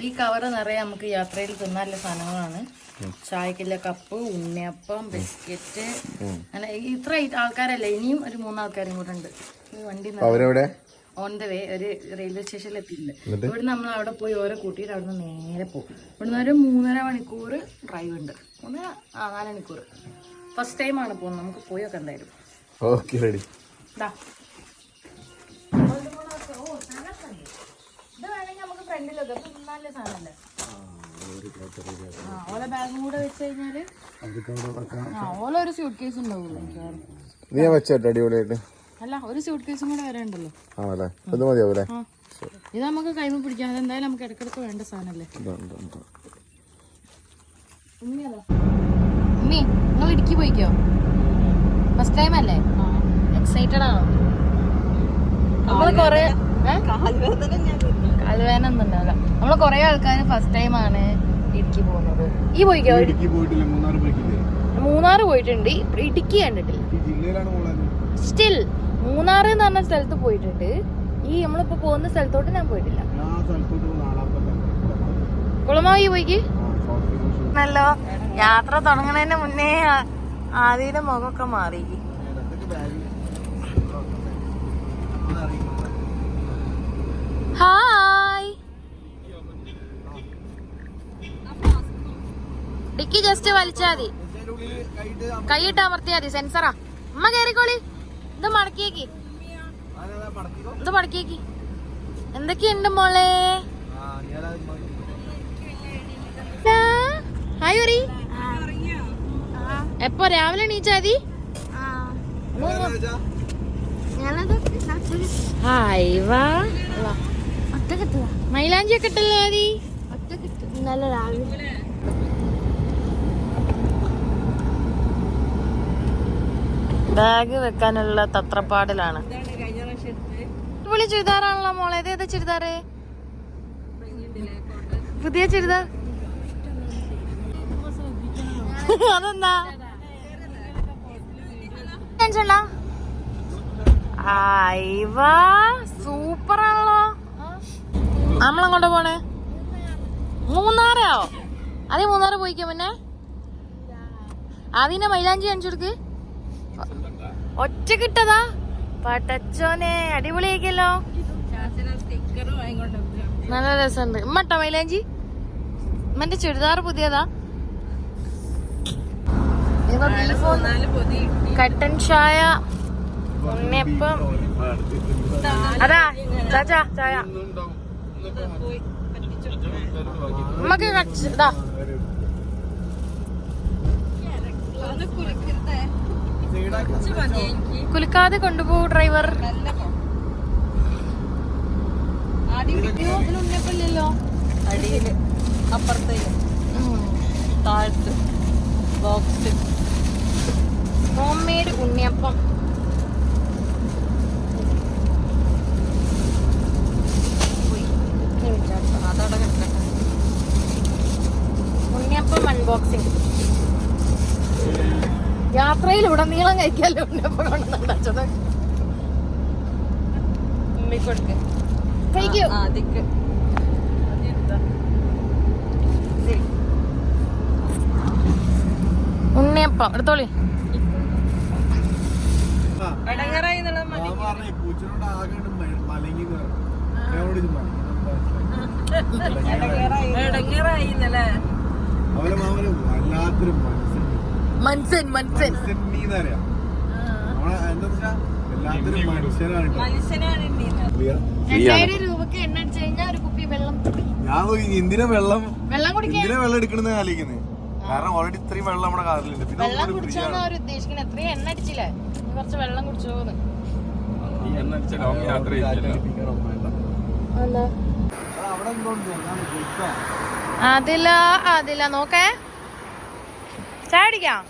ഈ കവറ് നിറയെ നമുക്ക് യാത്രയിൽ തിന്നാനുള്ള സാധനങ്ങളാണ്. ചായക്കുള്ള കപ്പ്, ഉണ്ണിയപ്പം, ബിസ്ക്കറ്റ്, അങ്ങനെ ഇത്ര ആൾക്കാരല്ലേ. ഇനിയും ഒരു 3 ആൾക്കാരും കൂടെ ഉണ്ട്. വണ്ടി ഓൺ ദ വേ ഒരു റെയിൽവേ സ്റ്റേഷനിൽ എത്തിയിട്ടുണ്ട്. ഇവിടെ നമ്മൾ അവിടെ പോയി ഓരോ കൂട്ടിയിട്ട് അവിടെ നിന്ന് നേരെ പോകും. ഇവിടുന്ന് ഒരു 3.5 മണിക്കൂർ ഡ്രൈവ് ഉണ്ട്. 4 മണിക്കൂർ. ഫസ്റ്റ് ടൈമാണ് പോകുന്നത്. നമുക്ക് പോയൊക്കെ എന്തായാലും. റെഡി. ഇത് വേണമെങ്കിൽ നമുക്ക് ഫ്രണ്ടിലൊക്കെ നല്ല സാധനമല്ലേ. ഓല ബാഗും കൂടെ വെച്ച് കഴിഞ്ഞാല് ഓല ഒരു സ്യൂട്ട് കേസ് ഉണ്ടാവുള്ളൂ. അല്ല, ഒരു സ്യൂട്ട് കേസും കൂടെ വരണ്ടല്ലോ. ഇത് നമുക്ക് കൈമ പിടിക്കാം. അതെന്തായാലും നമുക്ക് ഇടക്കിടക്ക് വേണ്ട സാധനല്ലേ. ഉമ്മി, നിങ്ങൾ ഇടുക്കി പോയിക്കോ? ഫസ്റ്റ് ടൈം അല്ലേ? എക്സൈറ്റഡ് ആണോ? നമ്മള് കൊറേ കാലുവേദന ഒന്നും ഉണ്ടാവില്ല. നമ്മള് കൊറേ ആൾക്കാര് ഫസ്റ്റ് ടൈം ആണ് ഇടുക്കി പോകുന്നത്. ഈ പോയിക്കോ? മൂന്നാറ് പോയിട്ടുണ്ട്, ഇടുക്കി കണ്ടിട്ടില്ല. സ്റ്റിൽ മൂന്നാറ് എന്ന് പറഞ്ഞ സ്ഥലത്ത് പോയിട്ടുണ്ട്. ഈ നമ്മളിപ്പോ പോകുന്ന സ്ഥലത്തോട്ട് ഞാൻ പോയിട്ടില്ല. കുളമാവി പോയിക്ക് നല്ലോ. യാത്ര തുടങ്ങണതിന് മുന്നേ ആദ്യയുടെ മുഖമൊക്കെ മാറി. ഹായ്. ഡിക്കി ജസ്റ്റ് വലിച്ചാ മതി, കൈയിട്ട് അമർത്തിയാ മതി. സെൻസറാ. അമ്മ കേറിക്കോളി. ഇത് മടക്കിയേക്ക്, ഇത് മടക്കിയേക്ക്. എന്തൊക്കെയുണ്ട് മോളെ? ഹായ് പറ. എപ്പോ? രാവിലെ എണീച്ചാതി? ഹായ് വാ. മൈലാഞ്ചി ഒക്കെ ഇട്ടല്ലോ മതി. നല്ല രാവിലെ ബാഗ് വെക്കാനുള്ള തത്രപ്പാടിലാണ്. പുള്ളി ചുരിദാറാണല്ലോ മോളെ. ഏതാ ചുരിദാറ്? പുതിയ ചുരിദാർ. അതെന്താ സൂപ്പറാണല്ലോ. നമ്മളങ്ങോട്ട് പോണേ? മൂന്നാറോ? അതേ മൂന്നാറ് പോയിക്കോ. പിന്നെ അതിനെ മൈലാഞ്ചി കാണിച്ചു കൊടുക്ക്. ഒറ്റ കിട്ടതാ പടച്ചോനെ, അടിപൊളിയാക്കല്ലോ. നല്ല രസമുണ്ട്. ഉമ്മട്ടോ മൈലാഞ്ചി? ഉമ്മന്റെ ചുരിദാർ പുതിയതാ. കട്ടൻ ചായ, ഉണ്ണിയപ്പം. അതാ ചാച്ചാ ചായ. ഉമ്മക്ക് ഇതാ. കുലുക്കാതെ കൊണ്ടുപോകൂ ഡ്രൈവർ. ഉണ്ണിയപ്പല്ലോ അടിയില്, അപ്പുറത്തേക്ക് താഴത്ത് ബോക്സ്. ഹോം മെയ്ഡ് ഉണ്ണിയപ്പം. ഉണ്ണിയപ്പം അൺബോക്സിങ്. യാത്രയിൽ ഉടനീളം കഴിക്കാല്ലോ ഉണ്ണിയപ്പം കൊണ്ടുവന്നത്. കഴിക്കൂ. ഉണ്ണിയപ്പം എടുത്തോളി. മൻസൻ മൻസൻ 2000 രൂപക്ക് എണ്ണ അടിച്ചു കഴിഞ്ഞാൽ ഒരു കുപ്പി വെള്ളം. ഞാൻ എന്തിനാ വെള്ളം എടുക്കണെന്ന് ആലോചിക്കുന്നത്. കാരണം ഓൾറെഡി ഇത്രയും വെള്ളം നമ്മുടെ കാറിലുണ്ട്. വെള്ളം കുടിച്ചോന്ന് അവർ ഉദ്ദേശിക്കുന്നത്. എത്രയും എണ്ണ അടിച്ചില്ലേ, കുറച്ച് വെള്ളം കുടിച്ചോന്ന്. അതില്ല നോക്കേ. ചായ അടിക്കാം.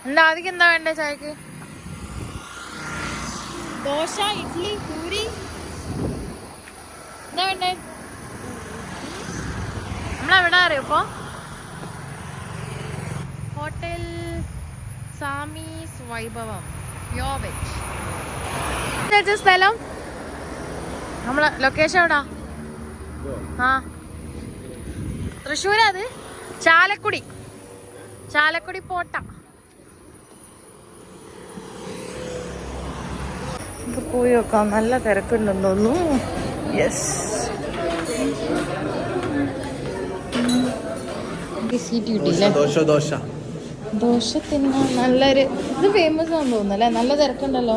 എന്താ ആദ്യം എന്താ വേണ്ടേ ചായക്ക്? ദോശ, ഇഡ്ലി, പൂരി. എന്താ വേണ്ടേ? നമ്മളെവിടെ അറിയോ ഇപ്പൊ? ഹോട്ടൽ സാമീസ് വൈഭവം പ്യോർ വെജ്. സ്ഥലം നമ്മളെ ലൊക്കേഷൻ എവിടാ? ആ തൃശ്ശൂരാ അത്? ചാലക്കുടി. ചാലക്കുടി പോട്ട. പോയി നോക്കാം. നല്ല തിരക്കുണ്ടെന്ന് തോന്നുന്നു. യെസ്. സീറ്റ് കിട്ടിയില്ലേ? ദോശ തിന്നാൻ നല്ലൊരു ഇത് ഫേമസ് ആണെന്ന് തോന്നുന്നു അല്ലേ? നല്ല തിരക്കുണ്ടല്ലോ.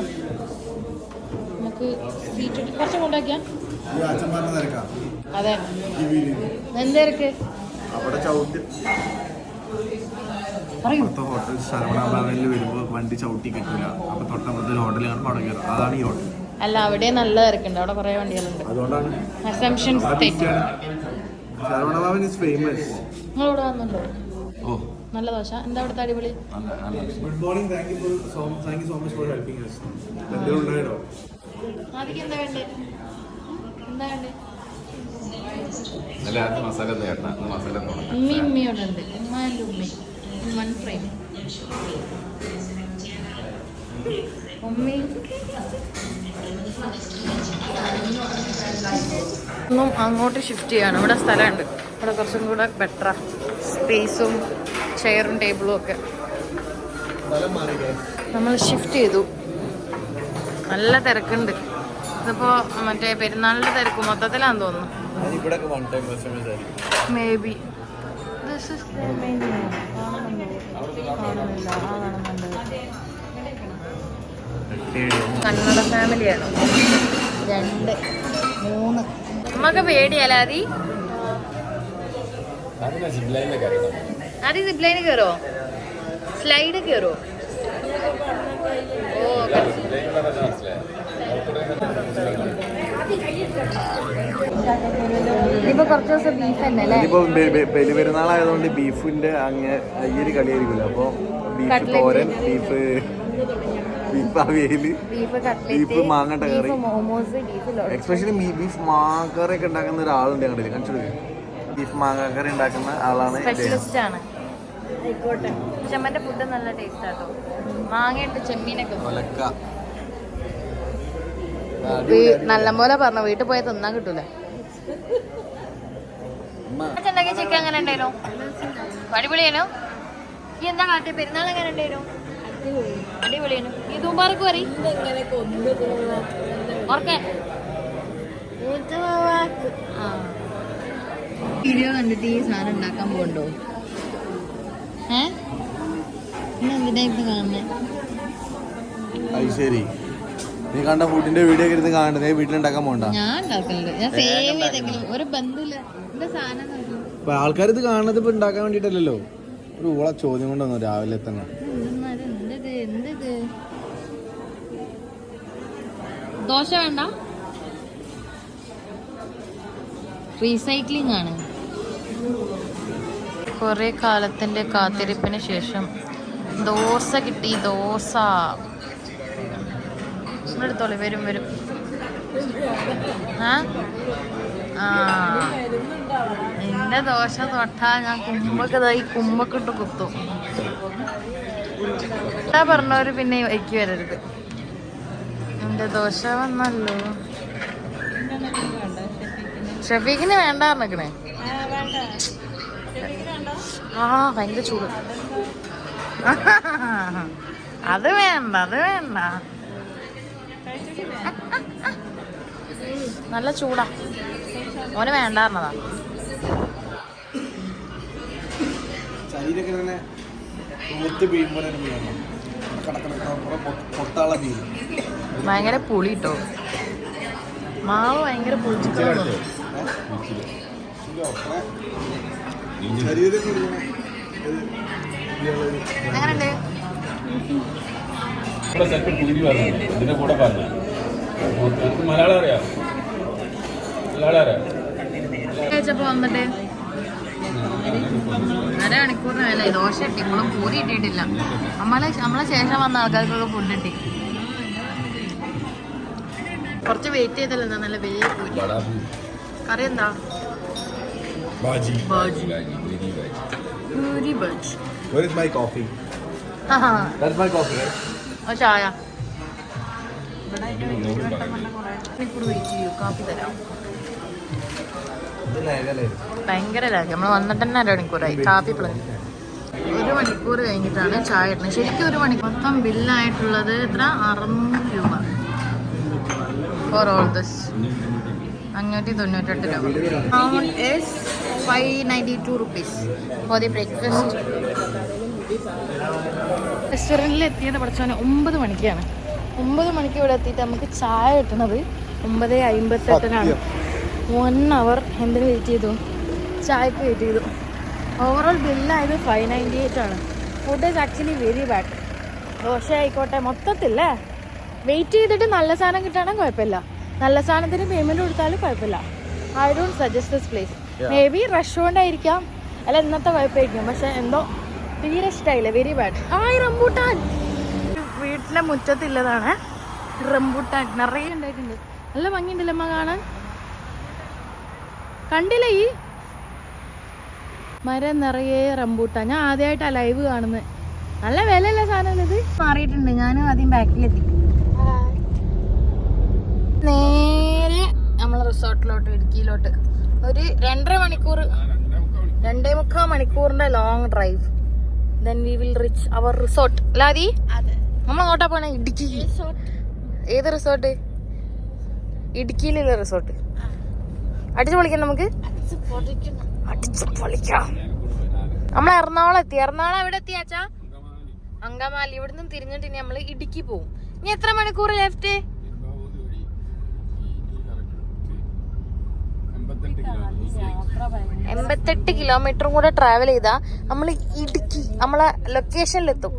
നമുക്ക് സീറ്റ് കിട്ടി കുറച്ചും കൊണ്ടാക്കിയാ? അതെ. എന്ത് തിരക്ക്? ഹോട്ടൽ ശരവണഭവനിൽ വരുമ്പോ വണ്ടി ചവിട്ടി കിട്ടില്ല. അപ്പൊ തൊട്ടപ്പുറത്ത് ഹോട്ടൽ കാണുമ്പോൾ അവിടെ കയറും. അതാണ് ഈ ഹോട്ടൽ. അല്ല, അവിടെ നല്ല തിരക്കുണ്ട്. അവിടെ കുറെ വണ്ടികളുണ്ട്. അതുകൊണ്ടാണ് ശരവണഭവൻ ഈസ് ഫേമസ്. നിങ്ങളിവിടെ വന്നുണ്ടോ? ഓ, നല്ല ദോശ. എന്താ അവിടുത്തെ അടിപൊളി? Good morning. Thank you so much for helping us. എന്തെങ്കിലും ഉണ്ടായോ? ആദ്യം എന്താ വേണ്ടേ? എന്താ വേണ്ടേ? ഉമ്മയോടെ ഉണ്ട്. ഉമ്മാൻ്റെ ഉമ്മ വൺ ഫ്രൈ. ഒന്നും അങ്ങോട്ട് ഷിഫ്റ്റ് ചെയ്യാണ്. ഇവിടെ സ്ഥലമുണ്ട്. ഇവിടെ കുറച്ചും കൂടെ ബെറ്ററാ. സ്പേസും ചെയറും ടേബിളും ഒക്കെ. നമ്മൾ ഷിഫ്റ്റ് ചെയ്തു. നല്ല തിരക്കുണ്ട്. ഇതിപ്പോ മറ്റേ പെരുന്നാളിന്റെ തിരക്ക് മൊത്തത്തിലാന്ന് തോന്നുന്നു. മേ ബി കന്നഡ ഫാമിലിയാണ്. 2 3 നമുക്ക് പേടിയല്ലാതി. അത് സിപ്ലൈന് കയറോ? സ്ലൈഡ് കയറോ? ഓ, ഇനിയിപ്പോ കുറച്ച് ദിവസം ബീഫ് തന്നെ അല്ലേ? ഇനിയിപ്പോ ബലിപെരുന്നാളായതുകൊണ്ട് ബീഫിന്റെ അയ്യര് കളിയായിരിക്കില്ല. അപ്പൊ ബീഫ് തോരൻ, ബീഫ് അവിയല്, ബീഫ് മാങ്ങട്ട കറി, എക്സ്പെഷ്യലി ബീഫ് മാങ്ങക്കറി ഒക്കെ ഉണ്ടാക്കുന്ന ഒരാളുണ്ട് ഞങ്ങളുടെ കണ്ടിട്ട്. ബീഫ് മാങ്ങക്കറി ഉണ്ടാക്കുന്ന ആളാണ്. സ്പെഷ്യലിസ്റ്റ് ആണ്. ആയിക്കോട്ടെ. ചെമ്മന്റെ ഫുഡ് നല്ല ടേസ്റ്റ് ആട്ടോ. മാങ്ങയുണ്ട്, ചെമ്മീനൊക്കെ. നല്ലപോലെ പറഞ്ഞു. വീട്ടിൽ പോയാൽ തിന്നാൻ കിട്ടൂല. ചിക്കൻ എങ്ങനെ ഉണ്ടായിരുന്നു? അടിപൊളിയാണോ? ഈ എന്താ കാട്ടി? പെരുന്നാൾ എങ്ങനെ ഉണ്ടായിരുന്നു? അടിപൊളിയാണ്. ഈ തൂമ്പാർക്ക് പറയും വീഡിയോ കണ്ടിട്ട് ഈ സാധനം ഉണ്ടാക്കാൻ പോകണ്ടോ? എന്തിനാ ഇപ്പൊ കാണുന്നേ? ശരി, നീ കണ്ട ഫുഡിന്റെ വീഡിയോ ഒക്കെ ഇരുന്ന് കാണുന്നത്. നീ വീട്ടിലുണ്ടാക്കാൻ പോകണ്ട. ഞാൻ ഉണ്ടാക്കലുണ്ട്. ഞാൻ സേവ് ചെയ്തെങ്കിലും ഒരു ബന്ധമില്ല. എന്താ സാധനം? ആൾക്കാർ ഇത് കാണുന്നത് ഇപ്പൊ ഉണ്ടാക്കാൻ വേണ്ടിട്ടല്ലോ. ഒരു ഊള ചോദ്യം കൊണ്ടുവന്നു രാവിലെ തന്നെ. എന്ത് ദോശ വേണ്ട? റീസൈക്ലിംഗ് ആണ്. കുറെ കാലത്തിന്റെ കാത്തിരിപ്പിന് ശേഷം ദോശ കിട്ടി. ദോശ എടുത്തോളൂ. വരും. എന്റെ ദോശ തൊട്ടാ ഞാൻ കുമ്മക്കിട്ട് കുത്തും. പറഞ്ഞവര് പിന്നെ വയ്ക്ക് വരരുത്. എന്റെ ദോശ വന്നല്ലോ. ഷഫീഖിന് വേണ്ട പറഞ്ഞേ. ഭയങ്കര ചൂട്. അത് വേണ്ട. നല്ല ചൂടാ. ഓന് വേണ്ട പറഞ്ഞതാ. ഭയങ്കര പുളി കിട്ടോ. മാവ് ഭയങ്കര പുളിച്ചിട്ട് എങ്ങനെയുണ്ട്? കഴിച്ചപ്പോ വന്നിട്ട് 1.5 മണിക്കൂറിന് വേല ദോശ ഇട്ടി. ഇപ്പോഴും പൂരി ഇട്ടിട്ടില്ല. നമ്മളെ ശേഷം വന്ന ആൾക്കാർക്കൊക്കെ ഫുഡ് കിട്ടി. കുറച്ച് വെയിറ്റ് ചെയ്തല്ലോ. എന്താ നല്ല വലിയ പൂരി. കറി എന്താ? Puri bajji. Where is my coffee? That's my coffee, right? ചായ. മണിക്കൂർ വെയിറ്റ് ചെയ്യൂ. കാപ്പി തരാം. ഭയങ്കര ലാഗ്. നമ്മൾ വന്നിട്ട് തന്നെ 1 മണിക്കൂറായി. കാപ്പി പ്ലസ് 1 മണിക്കൂർ കഴിഞ്ഞിട്ടാണ് ചായ ഇടുന്നത്. ശരിക്കും 1 മണിക്കൂർ. മൊത്തം ബില്ലായിട്ടുള്ളത് എത്ര? 600 രൂപ ഫോർ ഓൾ ദിസ്. 598 രൂപ. Amount is 592 rupees for the breakfast. റെസ്റ്റോറൻറ്റിൽ എത്തിയത് പഠിച്ചോനെ 9 മണിക്കാണ്. 9 മണിക്ക് ഇവിടെ എത്തിയിട്ട് നമുക്ക് ചായ കിട്ടുന്നത് 9:58 1 hour എന്തിനു വെയിറ്റ് ചെയ്തു? ചായക്ക് വെയിറ്റ് ചെയ്തു. ഓവറോൾ ബില്ലായത് 598 ആണ്. Food is actually very bad. Dosa ആയിക്കോട്ടെ മൊത്തത്തില്ലേ വെയിറ്റ് ചെയ്തിട്ട് നല്ല സാധനം കിട്ടുകയാണെങ്കിൽ കുഴപ്പമില്ല. നല്ല സാധനത്തിന് പേയ്മെൻറ്റ് കൊടുത്താലും കുഴപ്പമില്ല. I don't suggest this place. May be rush കൊണ്ടായിരിക്കാം, അല്ല ഇന്നത്തെ കുഴപ്പമായിരിക്കും. പക്ഷെ എന്തോ തീരെ ഇഷ്ടമായില്ല. Very bad. റംബൂട്ടാൻ വീട്ടിലെ മുറ്റത്തില്ലതാണ്. റംബൂട്ടാൻ നിറയെ ഉണ്ടായിട്ടുണ്ട്. നല്ല ഭംഗിയുണ്ടല്ലോ അമ്മ കാണാൻ. കണ്ടില്ല ഈ മരം നിറയെ റംബൂട്ടാൻ. ഞാൻ ആദ്യമായിട്ടാണ് ലൈവ് കാണുന്നത്. നല്ല വിലയല്ല സാധനം. ഇത് മാറിയിട്ടുണ്ട്. ഞാനും ആദ്യം ബാക്കിലെത്തി. നേരെ നമ്മളെ റിസോർട്ടിലോട്ട്, ഇടുക്കിയിലോട്ട് ഒരു 2.5 മണിക്കൂർ, 2.25 മണിക്കൂറിന്റെ long drive. Then we will reach our resort. അല്ലാതെ നമ്മൾ അങ്ങോട്ടാ പോണേ? ഇടുക്കി. ഏത് റിസോർട്ട്? ഇടുക്കിയിലുള്ള റിസോർട്ട്. അടിച്ചു പൊളിക്കാം നമുക്ക്. അടിച്ചു പൊളിക്കാം. നമ്മൾ എറണാകുളം എത്തി. എറണാകുളം എവിടെ എത്തിയാച്ചാ? അങ്കമാലി. ഇവിടുന്ന് തിരിഞ്ഞിട്ട് ഇനി നമ്മള് ഇടുക്കി പോകും. ഇനി എത്ര മണിക്കൂർ ലെഫ്റ്റ്? 88 കിലോമീറ്ററും കൂടെ ട്രാവൽ ചെയ്താ നമ്മൾ ഇടുക്കി നമ്മളെ ലൊക്കേഷനിലെത്തും.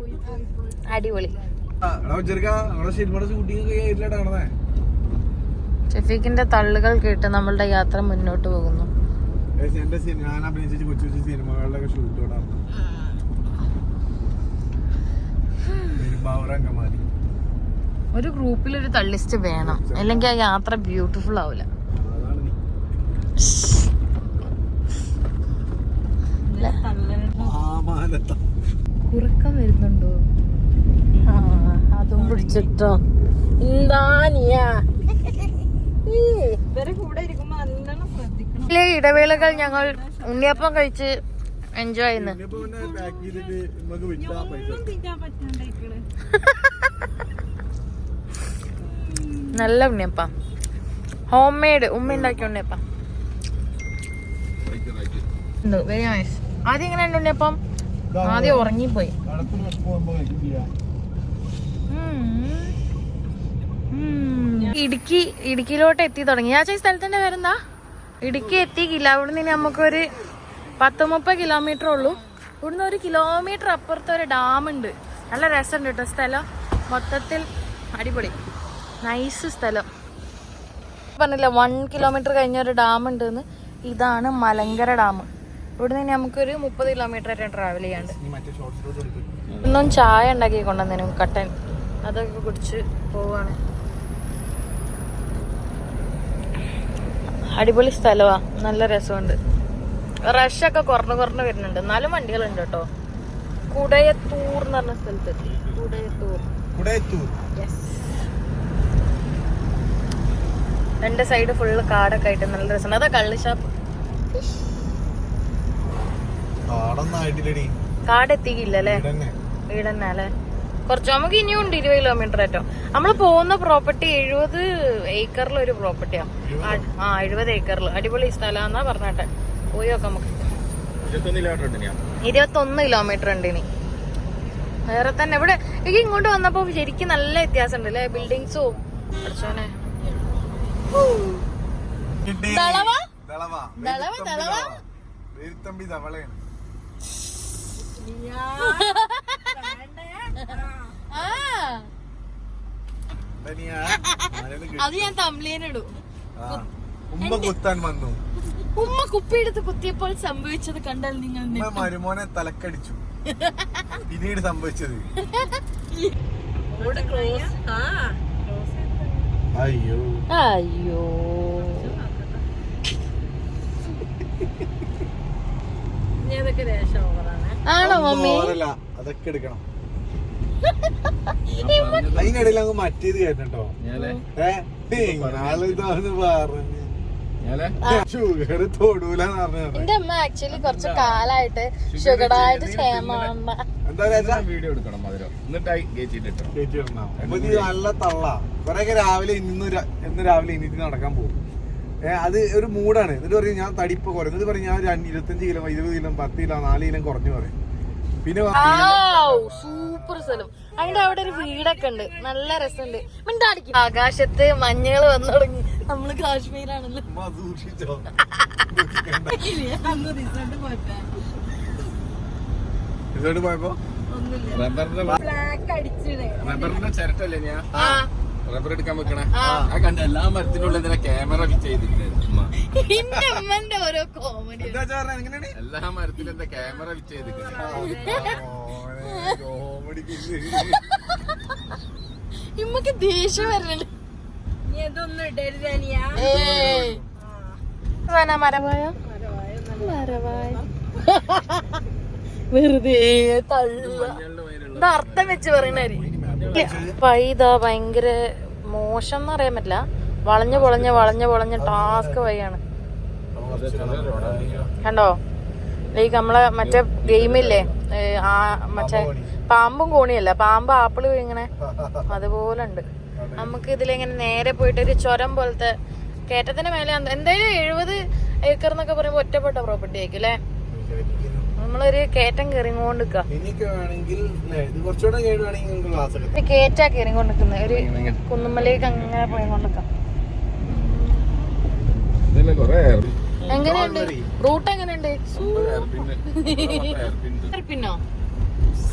അടിപൊളി. ഷെഫീഖിന്റെ തള്ളുകൾ കേട്ട് നമ്മളുടെ യാത്ര മുന്നോട്ട് പോകുന്നു. ഒരു ഗ്രൂപ്പിൽ ഒരു തള്ളിസ്റ്റ് വേണം, അല്ലെങ്കിൽ ആ യാത്ര ബ്യൂട്ടിഫുൾ ആവില്ല. കുറുക്കം വരുന്നുണ്ടോ? അതും പിടിച്ചിട്ടോ. എന്താ ഇടവേളകൾ ഞങ്ങൾ ഉണ്ണിയപ്പം കഴിച്ച് എൻജോയ് ചെയ്യുന്നു. നല്ല ഉണ്ണിയപ്പം, ഹോം മെയ്ഡ്, ഉമ്മ ഉണ്ടാക്കിയ ഉണ്ണിയപ്പം. Very nice. ആദ്യം എങ്ങനെയുണ്ട് ഉണ്ണിയപ്പം? ആദ്യം ഉറങ്ങിപ്പോയി. ഇടുക്കിയിലോട്ട് എത്തി തുടങ്ങി. ആ സ്ഥലത്തിന്റെ പേരെന്താ? ഇടുക്കി എത്തിക്കില്ല. ഇവിടുന്ന് ഇനി നമുക്കൊരു 10-30 കിലോമീറ്റർ ഉള്ളൂ. ഇവിടുന്ന് 1 കിലോമീറ്റർ അപ്പുറത്ത് ഒരു ഡാം ഉണ്ട്. നല്ല രസമുണ്ട് കേട്ടോ സ്ഥലം. മൊത്തത്തിൽ അടിപൊളി നൈസ് സ്ഥലം. പറഞ്ഞില്ല 1 കിലോമീറ്റർ കഴിഞ്ഞ ഒരു ഡാം ഉണ്ട് എന്ന്. ഇതാണ് മലങ്കര ഡാം. ഇവിടുന്ന് ഇനി നമുക്കൊരു 30 കിലോമീറ്റർ വരെ ട്രാവൽ ചെയ്യാണ്ട്. ഇന്നും ചായ ഉണ്ടാക്കി കൊണ്ടുവന്നേനും കട്ടൻ, അതൊക്കെ കുടിച്ച് പോവാണ്. അടിപൊളി സ്ഥലമാ, നല്ല രസമുണ്ട്. റഷൊക്കെ കുറഞ്ഞു വരുന്നുണ്ട്, എന്നാലും വണ്ടികളുണ്ട് കേട്ടോ. കുടയത്തൂർ എന്ന് പറഞ്ഞ സ്ഥലത്തെത്തി. കുടയത്തൂർ. യെസ്. 2 സൈഡ് ഫുള്ള് കാടൊക്കെ ആയിട്ട് നല്ല രസമുണ്ട്. അതാ കള്ള് ഷാപ്പ്. കാട് എത്തിക്കില്ലല്ലേ? വീടന്നെ അല്ലേ? കുറച്ച് നമുക്ക് ഇനിയും ഉണ്ട് 20 കിലോമീറ്റർ ആയിട്ടോ. നമ്മള് പോകുന്ന പ്രോപ്പർട്ടി 70 ഏക്കറിൽ ഒരു പ്രോപ്പർട്ടിയാ. 70 ഏക്കറിൽ അടിപൊളി സ്ഥലാന്നാ പറഞ്ഞട്ടെ. പോയി നോക്കാം നമുക്ക്. 21 കിലോമീറ്റർ ഉണ്ട് ഇനി. വേറെ തന്നെ ഇവിടെ ഇങ്ങോട്ട് വന്നപ്പോ ശരിക്കും നല്ല വ്യത്യാസം ഉണ്ട് അല്ലേ? ബിൽഡിങ്സും. പഠിച്ചോനെ അത് ഞാൻ തമ്മിലിടും. ഉമ്മ കുത്താൻ വന്നു. ഉമ്മ കുപ്പിയെടുത്ത് കുത്തിയപ്പോൾ സംഭവിച്ചത് കണ്ടാൽ നിങ്ങൾ മരുമോനെ തലക്കടിച്ചു. പിന്നീട് സംഭവിച്ചത് അയ്യോ അയ്യോ ആണോ മമ്മി? അതൊക്കെ എടുക്കണം. അതിനിടയിൽ അങ്ങ് മറ്റേത് കേട്ടോ. ആളിതാന്ന് പറഞ്ഞു ഷുഗർ തൊടൂലെന്ന് പറഞ്ഞു. എന്റെ അമ്മ ആക്ച്വലി കുറച്ച് കാലായിട്ട് ഷുഗറായിട്ട് ക്ഷേമ വീഡിയോ എടുക്കണം മധുരം നല്ല തള്ള കൊറേയൊക്കെ രാവിലെ ഇന്ന് രാവിലെ എണീറ്റ് നടക്കാൻ പോകും. അത് ഒരു മൂടാണ്. എന്നിട്ട് പറയും ഞാൻ തടിപ്പ് കുറയും. എന്നിട്ട് പറയും ഞാൻ 25 കിലോ 20 കിലോ 10 കിലോ 4 കിലോ കുറഞ്ഞു പറയും. പിന്നെ സൂപ്പർ സ്ഥലം. അതിന്റെ അവിടെ ഒരു വീടൊക്കെ ഉണ്ട്, നല്ല രസമുണ്ട്. മിണ്ടാടിക്കും. ആകാശത്ത് മഞ്ഞള് വന്നു തുടങ്ങി. നമ്മള് കാശ്മീരാണല്ലോ. പോയപ്പോ റബ്ബറിന്റെ ചിരട്ടല്ലേ ഞാൻ റബ്ബർ എടുക്കാൻ വെക്കണേ ആ കണ്ട എല്ലാ മരത്തിനുള്ളിൽ ക്യാമറ ഫിറ്റ് ചെയ്തിട്ടുണ്ട്. ഓരോ കോമഡി എല്ലാ മരത്തിലും എന്താ ക്യാമറ ഫിറ്റ് ചെയ്തിട്ടുണ്ട്. ഇമ്മക്ക് ദേഷ്യം വരണുണ്ട്. വെറുതെ അർത്ഥം വെച്ച് പറയണ വൈതാ ഭയങ്കര മോശം എന്ന് പറയാൻ പറ്റില്ല. വളഞ്ഞ ടാസ്ക് വഴിയാണ്. കണ്ടോ ലൈക്ക് നമ്മളെ മറ്റേ ഗെയിമില്ലേ മറ്റേ പാമ്പും കോണിയല്ല, പാമ്പ് ആപ്പിള് ഇങ്ങനെ അതുപോലെ ഉണ്ട്. നമുക്ക് ഇതിലിങ്ങനെ നേരെ പോയിട്ട് ഒരു ചുരം പോലത്തെ കയറ്റത്തിന്റെ മേലെ എന്തായാലും 70 ഏക്കർ എന്നൊക്കെ പറയുമ്പോ ഒറ്റപ്പെട്ട പ്രോപ്പർട്ടി ആയിരിക്കും അല്ലെ. നമ്മളൊരു കയറ്റം കയറിങ്ങോണ്ട് കയറ്റാ കയറിങ്ങോണ്ട് ഒരു കുന്നുമ്മലേക്ക് അങ്ങനെ പോയിക്കൊണ്ടിരിക്കാം. എങ്ങനെയുണ്ട് റൂട്ട്? എങ്ങനെയുണ്ട്? പിന്നോ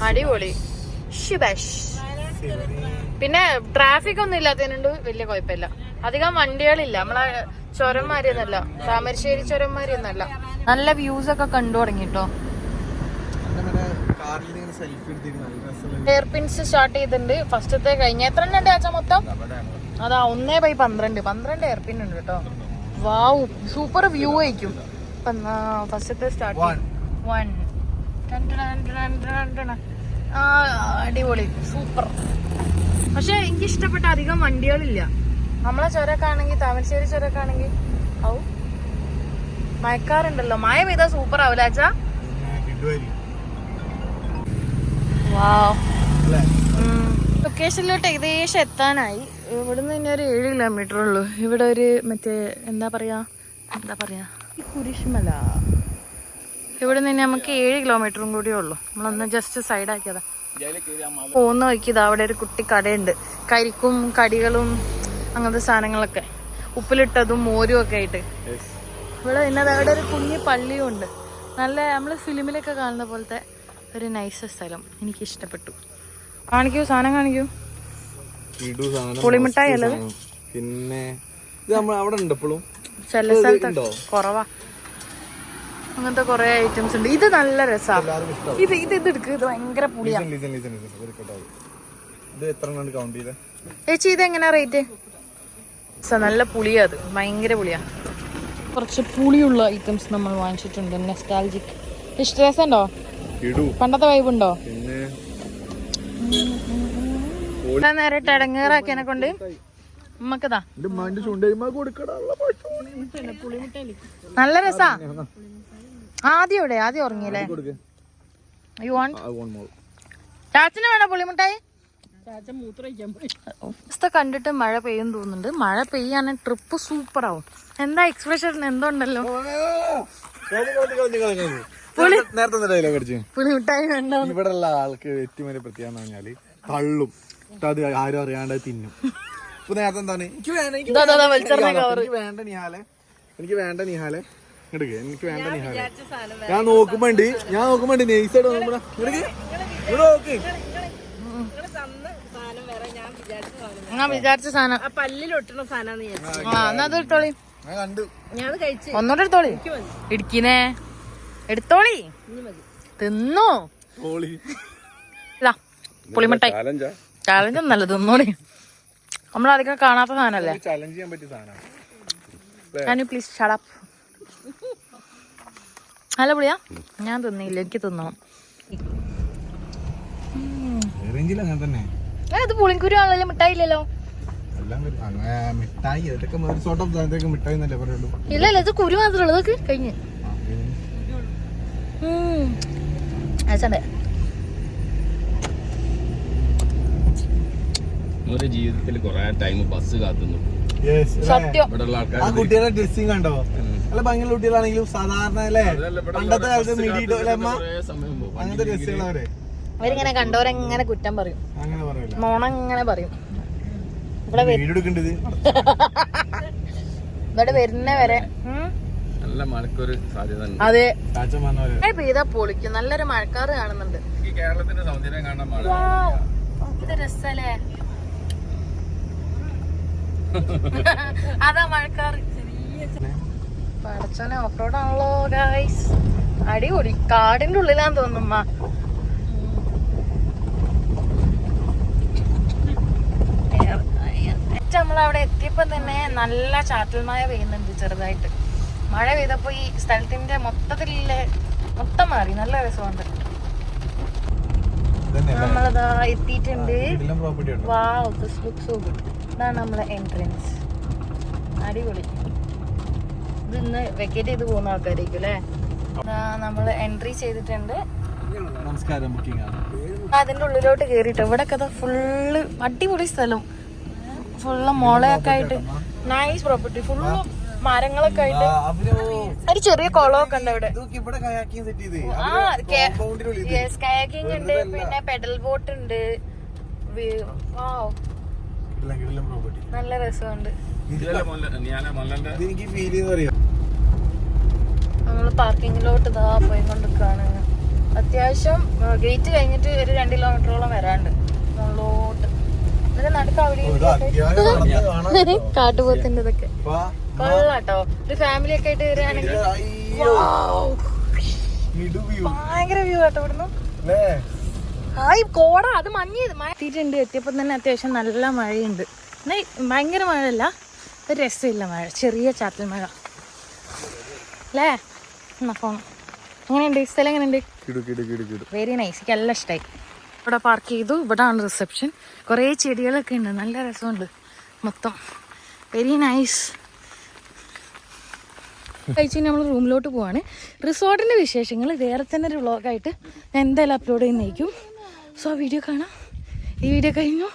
അടിപൊളി. പിന്നെ ട്രാഫിക് ഒന്നും ഇല്ലാത്തതിനുണ്ട് വലിയ കുഴപ്പമില്ല. അധികം വണ്ടികളില്ല. നമ്മളെ ചുരന്മാരിയൊന്നല്ല, താമരശ്ശേരി ചുരന്മാരിയൊന്നല്ല. നല്ല വ്യൂസ് ഒക്കെ കണ്ടു തുടങ്ങിട്ടോ. ഹെയർ പിൻസ് സ്റ്റാർട്ട് ചെയ്തിട്ടുണ്ട്. ഫസ്റ്റത്തെ കഴിഞ്ഞ എത്ര ഉണ്ട് ആച്ചാ മൊത്തം? അതാ 1/12 ഹെയർ പിൻ ഉണ്ട് കേട്ടോ. വാവ് സൂപ്പർ വ്യൂ ആയിരിക്കും. ഫസ്റ്റത്തെ സ്റ്റാർട്ട് 1 അടിപൊളി സൂപ്പർ. പക്ഷെ എനിക്ക് ഇഷ്ടപ്പെട്ട അധികം വണ്ടികളില്ല. നമ്മളെ ചുരക്കാണെങ്കിൽ താമരശ്ശേരി ചുരക്കാണെങ്കിൽ മഴക്കാറുണ്ടല്ലോ. മഴ പെയ്താ സൂപ്പർ ആവൂലാച്ചാ. ലൊക്കേഷനിലോട്ട് ഏകദേശം എത്താനായി. ഇവിടുന്ന് തന്നെ ഒരു 7 കിലോമീറ്റർ ഉള്ളൂ. ഇവിടെ ഒരു മറ്റേ എന്താ പറയാ കുരിശുമല. ഇവിടെ നിന്ന് നമുക്ക് 7 കിലോമീറ്ററും കൂടിയേ ഉള്ളൂ. നമ്മളൊന്ന് ജസ്റ്റ് സൈഡ് ആക്കിയതാ. പോകുന്ന വയ്ക്കിതാ അവിടെ ഒരു കുട്ടി കടയുണ്ട്. കരിക്കും കടികളും അങ്ങനത്തെ സാധനങ്ങളൊക്കെ, ഉപ്പിലിട്ടതും മോരും ഒക്കെ ആയിട്ട്. ഇവിടെ പിന്നെ അവിടെ ഒരു കുഞ്ഞു പള്ളിയും ഉണ്ട്. നല്ല നമ്മള് ഫിലിമിലൊക്കെ കാണുന്ന പോലത്തെ ഒരു നൈസ് സ്ഥലം. എനിക്ക് ഇഷ്ടപ്പെട്ടു. കാണിക്കൂ, സാധനം കാണിക്കൂ. പുളിമിഠായി അല്ലത്. പിന്നെ അവിടെ ഉണ്ട് ചില സ്ഥലത്ത് കുറവാ. അങ്ങനത്തെ കൊറേ ഐറ്റംസ് ഉണ്ട്. ഇത് നല്ല രസമാണ്. ഇത് എടുക്ക്. ഇത് ഭയങ്കര പുളിയാണ്. ചേച്ചി ഇത് എങ്ങനെയാ റേറ്റ്? നല്ല പുളിയാ, അത് ഭയങ്കര പുളിയാ. കുറച്ച് പുളിയുള്ള ഐറ്റംസ് നമ്മൾ വാങ്ങിച്ചിട്ടുണ്ട്. നെസ്റ്റാൾജിക്. രസമുണ്ടോ? പണ്ടത്തെ വൈബ് ഉണ്ടോ? നേരെ ഇടങ്ങേറാക്കിയനെ കൊണ്ട് ഉമ്മക്കതാ നല്ല രസാ. ആദ്യം ഉറങ്ങിയല്ലേ? ചാച്ചന് വേണോ പുളിമുട്ടായി? കണ്ടിട്ട് മഴ പെയ്യും തോന്നുന്നുണ്ട്. മഴ പെയ്യാൻ ട്രിപ്പ് സൂപ്പർ ആവും. എന്താ എക്സ്പ്രഷൻ എന്തോണ്ടല്ലോ. പുളിമുട്ടായി വേണ്ടോ? ഇവിടെ ഉള്ള ആൾക്ക് ഏറ്റവും വലിയ പ്രത്യേകത എന്ന് പറഞ്ഞാല് തള്ളും. അത് ആരും അറിയാണ്ട് തിന്നും. ഇപ്പൊ നേരത്തെ എന്താണ് എനിക്ക് വേണ്ട നിഹാലെ എനിക്ക് വേണ്ട നിഹാലെ. ഞാൻ നോക്കുമ്പോണ്ട് നെയ്സായിട്ട് നോക്കുമ്പോ നോക്ക് ഞാൻ വിചാരിച്ച സാധനം പല്ലിലൊട്ടണ സാധനം അത് ഇട്ടോളി. ഞാൻ കഴിച്ചു. ഒന്നോട്ട് എടുത്തോളി. ഇടുക്കിനെ എടുത്തോളി. തിന്നോ പുളിമിഠായി. ചാലഞ്ച് ഒന്നല്ല, തിന്നോളി. നമ്മളധികം കാണാത്ത സാധനല്ലേ. Please shut up. നല്ല പുളിയാ. ഞാൻ തിന്നില്ല, എനിക്ക് തിന്നണം. ഇത് പുളിങ്കുരു ആണല്ലോ, മിഠായില്ലല്ലോ. എല്ലാം അങ്ങനെ മിഠായി ഇതൊക്കെ ഒരു സോർട്ട് ഓഫ് സാധനത്തേക്ക് മിഠായി എന്നല്ലേ പറയുള്ളൂ. ഇല്ല ഇത് കുരു മാത്രമേ ഉള്ളൂ. ഇതൊക്കെ കഴിഞ്ഞ് അയച്ചണ്ടേ ഒരു ജീവിതത്തിൽ കുറെ ടൈം ബസ് കാത്തുന്നു. സത്യം. ആ കുട്ടിയുടെ ഡ്രസ്സിങ് കണ്ടോ? നല്ല ഭംഗിയുള്ള കുട്ടികളാണെങ്കിലും സാധാരണ അല്ലേ പണ്ടത്തെ കാലത്ത് മിഡിയിട്ടോലമ്മ അങ്ങനത്തെ ഡ്രസ്സുകളവരെ അവരിങ്ങനെ കണ്ടോരെങ്ങനെ കുറ്റം പറയും, അങ്ങനെ പറയില്ല, മോണം ഇങ്ങനെ പറയും. വീടെടുക്കേണ്ടത് ഇവിടെ വരുന്ന വരെ നല്ല മഴക്കൊരു സാധ്യത ഉണ്ട്. അതെ കാച്ചമാനോരെ പെയ്താ പൊളിക്കും. നല്ലൊരു മഴക്കാറ് കാണുന്നുണ്ട്. ഈ കേരളത്തിന്റെ സൗന്ദര്യം കാണാൻ മഴ. ഇത് രസല്ലേ? അതാ മഴക്കാറ്. പടച്ചോനെ ഓഫ് റോഡ് ആണല്ലോ ഗൈസ്. അടിപൊളി. കാടിന്റെ ഉള്ളിലാന്ന് തോന്നുമ്മ. നമ്മളവിടെ എത്തിയപ്പോ തന്നെ നല്ല ചാറ്റൽ മഴ പെയ്യുന്നുണ്ട് ചെറുതായിട്ട്. മഴ പെയ്തപ്പോ ഈ സ്ഥലത്തിന്റെ മൊത്തം മാറി. നല്ല രസമുണ്ട്. നമ്മളതാ എത്തിയിട്ടുണ്ട്. വാവ്, ദിസ് ലുക്സ് സോ ഗുഡ്. ഇതാണ് നമ്മളെ എൻട്രൻസ്. അടിപൊളി. ഇത് ഇന്ന് വെക്കേറ്റ് ചെയ്ത് പോകുന്ന ആൾക്കാരായിരിക്കും അല്ലേ? നമ്മള് എൻട്രി ചെയ്തിട്ടുണ്ട്. നമസ്കാരം. ബുക്കിംഗ് ആണ്. അതിന്റെ ഉള്ളിലോട്ട് കേറിട്ടോ. ഇവിടെ ഒക്കെ ഫുള്ള് അടിപൊളി സ്ഥലം. ഫുള്ള് മുളയൊക്കെ ആയിട്ട് നൈസ് പ്രോപ്പർട്ടി. ഫുള്ള് മരങ്ങളൊക്കെ ആയിട്ട് ഒരു ചെറിയ കുളമൊക്കെ ഉണ്ട് അവിടെ. കയാക്കിംഗ് ഉണ്ട്, പിന്നെ പെഡൽ ബോട്ട് ഉണ്ട്. നല്ല രസമുണ്ട്. നമ്മള് പാർക്കിങ്ങിലോട്ട് ഇതാ പോയിക്കൊണ്ടിരിക്കാണ്. അത്യാവശ്യം ഗേറ്റ് കഴിഞ്ഞിട്ട് ഒരു 2 കിലോമീറ്ററോളം വരാണ്ട് മുകളിലോട്ട്. ഇതിന്റെ നടുക്ക് അവിടെ കാട്ടുപോത്തിന്റെ ഇതൊക്കെ കൊള്ളാട്ടോ. ഒരു ഫാമിലി ഒക്കെ ആയിട്ട് വരികയാണെങ്കിൽ ഭയങ്കര വ്യൂ ആട്ടോ ഇവിടുന്ന്. ഹായ് കോട, അത് മഞ്ഞ് എത്തിയിട്ടുണ്ട്. എത്തിയപ്പോ തന്നെ അത്യാവശ്യം നല്ല മഴയുണ്ട്. ഭയങ്കര മഴയല്ല, ഒരു രസമില്ല മഴ, ചെറിയ ചാറ്റൽ മഴ അല്ലേ? ഫോൺ എങ്ങനെയുണ്ട്? ഈ സ്ഥലം എങ്ങനെയുണ്ട്? Very nice. എനിക്ക് എല്ലാം ഇഷ്ടമായി. ഇവിടെ പാർക്ക് ചെയ്തു. ഇവിടെ ആണ് റിസപ്ഷൻ. കുറേ ചെടികളൊക്കെ ഉണ്ട്. നല്ല രസമുണ്ട് മൊത്തം. Very nice. കഴിച്ച് നമ്മൾ റൂമിലോട്ട് പോവാണ്. റിസോർട്ടിൻ്റെ വിശേഷങ്ങൾ വേറെ തന്നെ ഒരു വ്ളോഗായിട്ട് ഞാൻ എന്തായാലും അപ്ലോഡ് ചെയ്യുന്നതായിരിക്കും. സോ വീഡിയോ കാണാം. ഈ വീഡിയോ കഴിഞ്ഞു.